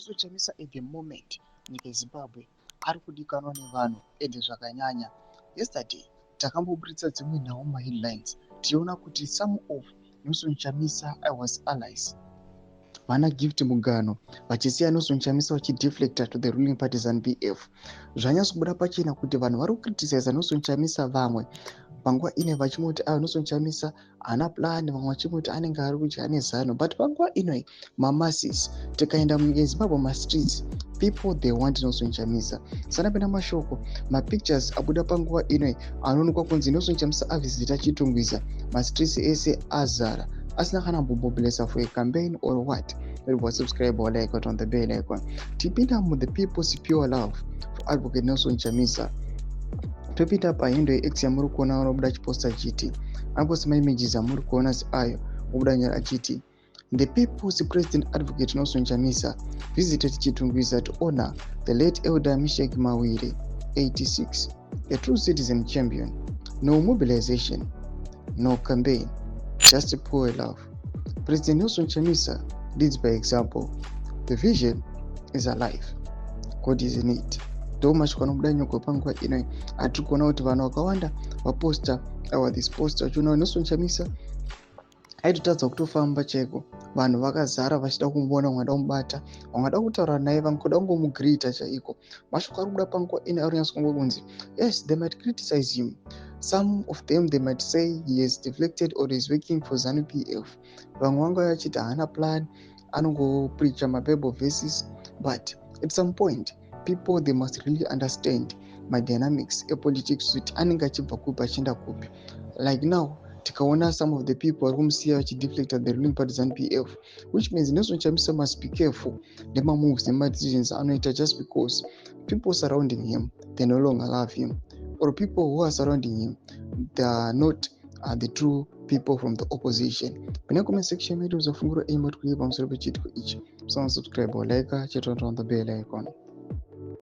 Nelson Chamisa at the moment nyika yeZimbabwe ari kudikanwa nevanhu ende zvakanyanya. Yesterday takamboburitsa dzimwe nhau maheadlines tiona kuti some of Nelson Chamisa was allies vana gift mugano vachisiya Nelson Chamisa vachideflecta to the ruling party ZANU-PF. Zvanyatsobuda pachena kuti vanhu vari kukriticize Nelson Chamisa vamwe panguva ine vachimoti Nelson Chamisa haana plan, vamwe vachimoti anenge ari kudya nezano, but panguva ino mamasis tikaenda munyika yeZimbabwe mastreets people they want Nelson Chamisa. Sanapenda mashoko mapictures abuda panguva ino anoonekwa kunzi Nelson Chamisa avisita Chitungwiza, mastreets ese azara asina kana blessa for a campaign or what. Subscribe or like it on the bell icon. Tipinda mu the people's pure love for advocate Nelson Chamisa. Topita pa hindo X ya muri kuona unobuda chiposta chiti apo sima images amuri kuona ayo obuda nyara chiti the people's president advocate Nelson Chamisa visited Chitungwiza to honor the late elder Meshach Mawire 86, a true citizen champion. No mobilization, no campaign, just a pure love. President Nelson Chamisa leads by example. The vision is alive. God is in it. Thomas kwanobuda nyoko panguva ino atiri kuona kuti vanhu vakawanda vaposta this poster vachiona Nelson Chamisa aitotadza kutofamba chaiko, vanhu vakazara vachida kumuona, vangada kumubata, vangada kutaura naye, vangoda kungomugreeta chaiko. Mashoko ari kubuda panguva ino ari kunyatsongo kunzi yes, they might criticize him. Some of them they might say he has deflected or is working for ZANU-PF. Vamwe vanga vachiti haana plan, anongopreacha mabible verses, but at some point people they must really understand my dynamics a politics kuti anenge achibva kupi achienda kupi. Like now tikaona some of the people vari kumusiya vachideflecta the ruling party ZANU-PF, which means Nelson Chamisa must be careful nemamoves nemadecisions anoita just because people surrounding him they no longer love him, or people who are surrounding him they are not the true people from the opposition. Pane comment section medu uzofungura aim at kuipa pamusoro pechitiko ichi. Subscribe or like, check on the bell icon.